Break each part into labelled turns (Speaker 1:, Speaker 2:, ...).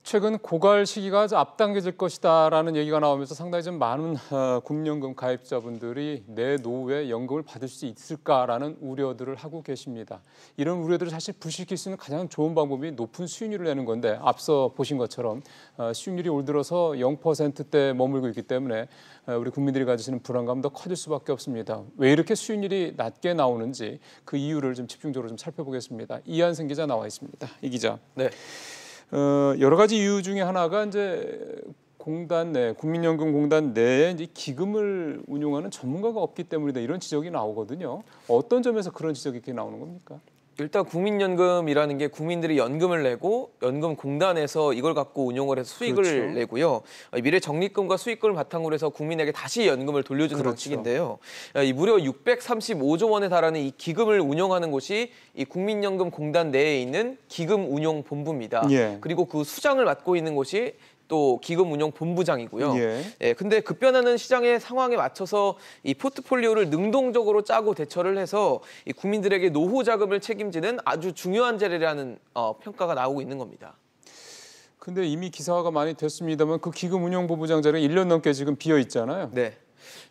Speaker 1: 최근 고갈 시기가 앞당겨질 것이다라는 얘기가 나오면서 상당히 좀 많은 국민연금 가입자분들이 내 노후에 연금을 받을 수 있을까라는 우려들을 하고 계십니다. 이런 우려들을 사실 부식시킬 수 있는 가장 좋은 방법이 높은 수익률을 내는 건데 앞서 보신 것처럼 수익률이 올 들어서 0%대 머물고 있기 때문에 우리 국민들이 가지시는 불안감도 커질 수밖에 없습니다. 왜 이렇게 수익률이 낮게 나오는지 그 이유를 좀 집중적으로 좀 살펴보겠습니다. 이한승 기자 나와 있습니다. 이 기자.
Speaker 2: 네.
Speaker 1: 여러 가지 이유 중에 하나가 이제 공단 내 국민연금공단 내에 이제 기금을 운용하는 전문가가 없기 때문이다 이런 지적이 나오거든요. 어떤 점에서 그런 지적이 이렇게 나오는 겁니까?
Speaker 2: 일단 국민연금이라는 게 국민들이 연금을 내고 연금공단에서 이걸 갖고 운용을 해서 수익을
Speaker 1: 그렇죠.
Speaker 2: 내고요. 미래 적립금과 수익금을 바탕으로 해서 국민에게 다시 연금을 돌려주는
Speaker 1: 그렇죠.
Speaker 2: 방식인데요. 이 무려 635조 원에 달하는 이 기금을 운영하는 곳이 이 국민연금공단 내에 있는 기금운용본부입니다.
Speaker 1: 예.
Speaker 2: 그리고 그 수장을 맡고 있는 곳이 또 기금운용본부장이고요.
Speaker 1: 예.
Speaker 2: 근데 급변하는 시장의 상황에 맞춰서 이 포트폴리오를 능동적으로 짜고 대처를 해서 이 국민들에게 노후 자금을 책임지는 아주 중요한 자리라는 평가가 나오고 있는 겁니다.
Speaker 1: 근데 이미 기사화가 많이 됐습니다만 그 기금운용본부장 자리가 1년 넘게 지금 비어 있잖아요.
Speaker 2: 네.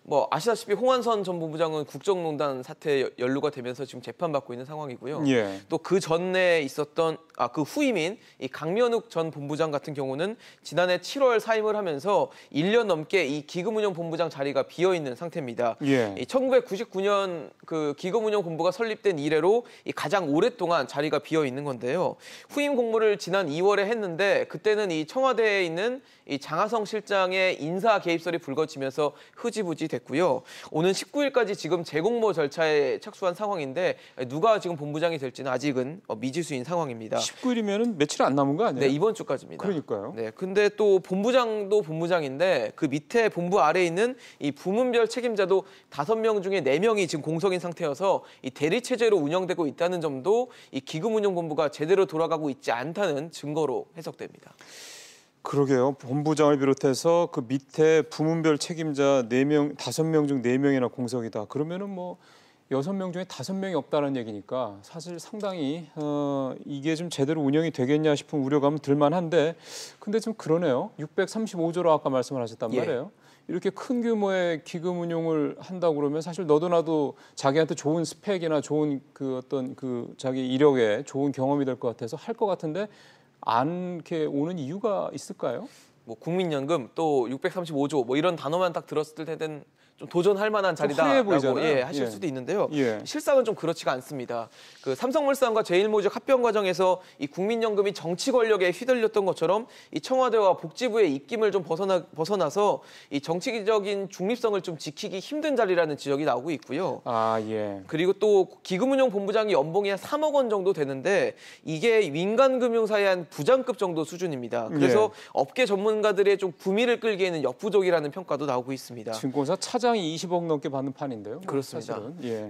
Speaker 2: 뭐 아시다시피 홍한선 전 본부장은 국정농단 사태에 연루가 되면서 지금 재판받고 있는 상황이고요.
Speaker 1: 예.
Speaker 2: 또 그 전에 있었던 그 후임인 이 강면욱 전 본부장 같은 경우는 지난해 7월 사임을 하면서 1년 넘게 이 기금운용본부장 자리가 비어 있는 상태입니다.
Speaker 1: 예.
Speaker 2: 1999년 그 기금운용본부가 설립된 이래로 이 가장 오랫동안 자리가 비어 있는 건데요. 후임 공모를 지난 2월에 했는데 그때는 이 청와대에 있는 이 장하성 실장의 인사 개입설이 불거지면서 흐지부지 됐고요. 오는 19일까지 지금 재공모 절차에 착수한 상황인데 누가 지금 본부장이 될지는 아직은 미지수인 상황입니다.
Speaker 1: 19일이면 며칠 안 남은 거 아니에요?
Speaker 2: 네, 이번 주까지입니다.
Speaker 1: 그러니까요.
Speaker 2: 네, 근데 또 본부장도 본부장인데 그 밑에 본부 아래에 있는 이 부문별 책임자도 5명 중에 4명이 지금 공석인 상태여서 이 대리 체제로 운영되고 있다는 점도 이 기금운용본부가 제대로 돌아가고 있지 않다는 증거로 해석됩니다.
Speaker 1: 그러게요. 본부장을 비롯해서 그 밑에 부문별 책임자 4명, 5명 중 4명이나 공석이다. 그러면은 뭐 6명 중에 5명이 없다는 얘기니까 사실 상당히 이게 좀 제대로 운영이 되겠냐 싶은 우려감은 들만한데 근데 좀 그러네요. 635조로 아까 말씀을 하셨단 말이에요. 이렇게 큰 규모의 기금 운용을 한다고 그러면 사실 너도 나도 자기한테 좋은 스펙이나 좋은 그 어떤 그 자기 이력에 좋은 경험이 될 것 같아서 할 것 같은데 않게 오는 이유가 있을까요?
Speaker 2: 뭐 국민연금 또 635조 뭐 이런 단어만 딱 들었을 때는 좀 도전할 만한 자리다라고 하실 수도 있는데요. 실상은 좀 그렇지가 않습니다. 그 삼성물산과 제일모직 합병 과정에서 이 국민연금이 정치 권력에 휘둘렸던 것처럼 이 청와대와 복지부의 입김을 좀 벗어나서 이 정치적인 중립성을 좀 지키기 힘든 자리라는 지적이 나오고 있고요. 그리고 또 기금운용본부장이 연봉이 한 3억 원 정도 되는데 이게 민간금융사의 한 부장급 정도 수준입니다. 그래서 업계 전문가들의 좀 구미를 끌기에는 역부족이라는 평가도 나오고 있습니다.
Speaker 1: 증권사 차장이 20억 넘게 받는 판인데요.
Speaker 2: 그렇습니다.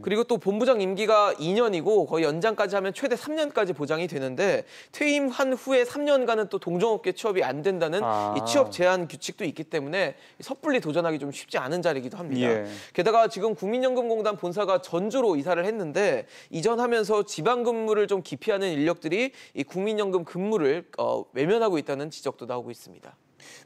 Speaker 2: 그리고 또 본부장 임기가 2년이고 거의 연장까지 하면 최대 3년까지 보장이 되는데 퇴임한 후에 3년간은 또 동종업계 취업이 안 된다는 이 취업 제한 규칙도 있기 때문에 섣불리 도전하기 좀 쉽지 않은 자리이기도 합니다. 게다가 지금 국민연금공단 본사가 전주로 이사를 했는데 이전하면서 지방 근무를 좀 기피하는 인력들이 이 국민연금 근무를 외면하고 있다는 지적도 나오고 있습니다.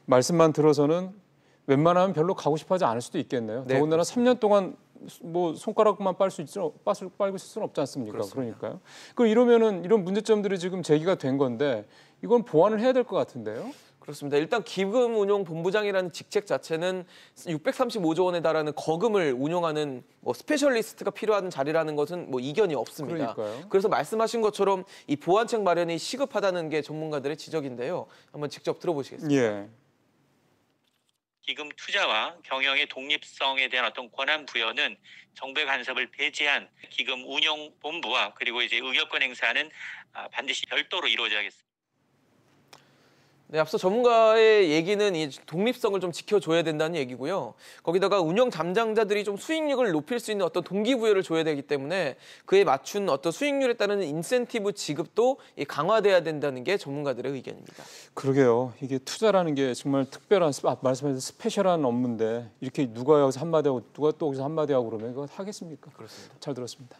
Speaker 1: 말씀만 들어서는 웬만하면 별로 가고 싶어하지 않을 수도 있겠네요.
Speaker 2: 네,
Speaker 1: 더군다나
Speaker 2: 그렇습니다.
Speaker 1: 3년 동안 뭐 손가락만 빨고 있을 수는 없지 않습니까?
Speaker 2: 그렇습니다.
Speaker 1: 그러니까요. 그럼 이러면은 이런 문제점들이 지금 제기가 된 건데 이건 보완을 해야 될 것 같은데요.
Speaker 2: 그렇습니다. 일단 기금운용본부장이라는 직책 자체는 635조 원에 달하는 거금을 운용하는 뭐 스페셜리스트가 필요한 자리라는 것은 뭐 이견이 없습니다.
Speaker 1: 그러니까요.
Speaker 2: 그래서 말씀하신 것처럼 이 보완책 마련이 시급하다는 게 전문가들의 지적인데요. 한번 직접 들어보시겠습니다.
Speaker 3: 기금 투자와 경영의 독립성에 대한 어떤 권한 부여는 정부의 간섭을 배제한 기금 운용 본부와 그리고 이제 의결권 행사는 반드시 별도로 이루어져야겠습니다.
Speaker 2: 네, 앞서 전문가의 얘기는 이 독립성을 좀 지켜줘야 된다는 얘기고요. 거기다가 운영 담당자들이 좀 수익률을 높일 수 있는 어떤 동기부여를 줘야 되기 때문에 그에 맞춘 어떤 수익률에 따르는 인센티브 지급도 강화돼야 된다는 게 전문가들의 의견입니다.
Speaker 1: 그러게요. 이게 투자라는 게 정말 특별한 말씀하신 스페셜한 업무인데 이렇게 누가 여기서 한마디 하고 누가 또 여기서 한마디 하고 그러면 그거 하겠습니까?
Speaker 2: 그렇습니다.
Speaker 1: 잘 들었습니다.